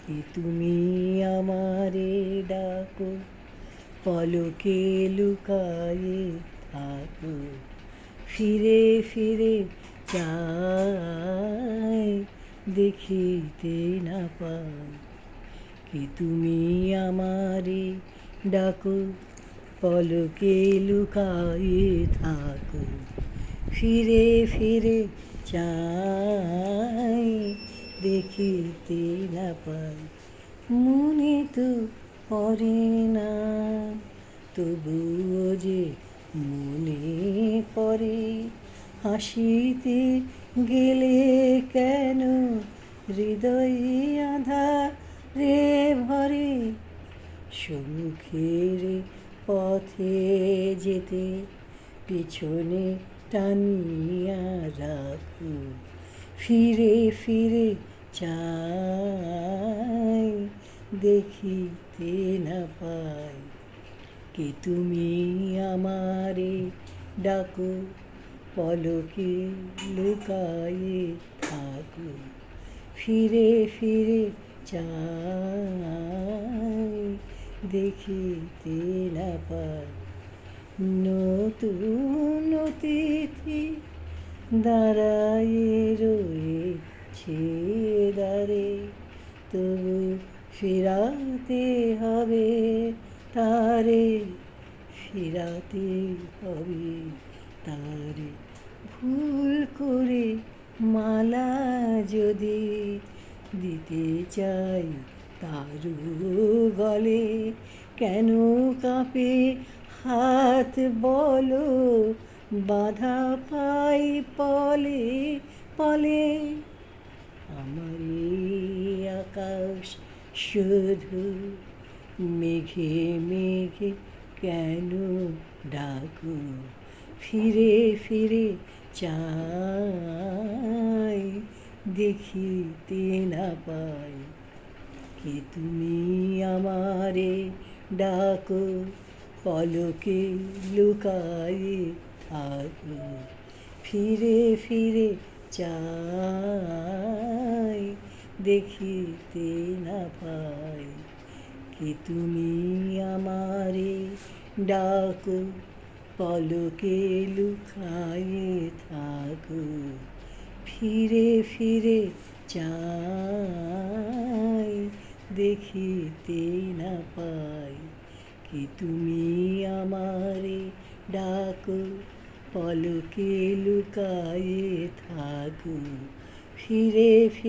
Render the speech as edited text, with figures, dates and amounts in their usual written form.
কি তুমি আমারে ডাকো, পলকে লুকায়ে থাকো, ফিরে ফিরে চাই দেখিতে না পাই। কি তুমি আমারে ডাকো, পলকে লুকায়ে থাকো, ফিরে ফিরে চাই দেখিতে না পাই। মনে তো পড়ে না, তবুও যে মনে পড়ে। হাসিতে গেলে কেন হৃদয়ে আঁধারে ভরে। সুখের পথে যেতে পিছনে টানিয়া রাখো, ফিরে ফিরে চাই দেখিতে না পাই। কে তুমি আমারে ডাকো, পলকে লুকায়ে থাকো, ফিরে ফিরে চাই দেখিতে না পাই। নতুন অতিথি দাঁড়ায়ে রয়েছে দ্বারে, তবু ফিরাতে হবে তারে, ফিরাতে হবে তারে। ভুল করে মালা যদি দিতে চাই তারু গলে, কেন কাঁপে হাত বলো, বাধা পাই পলে পলে। আমার আকাশ শুধু মেঘে মেঘে কেন ডাকো, ফিরে ফিরে চাই দেখিতে না পাই। কে তুমি আমারে ডাকো, পলকে লুকায়ে থাকো, ফিরে ফিরে চাই দেখিতে না পাই। কে তুমি আমারে ডাকো, পলকে লুকায়ে থাকো, ফিরে ফিরে চাই দেখিতে না পাই। কি তুমি আমারে ডাকো, পলকে লুকায়ে থাকো, ফিরে ফিরে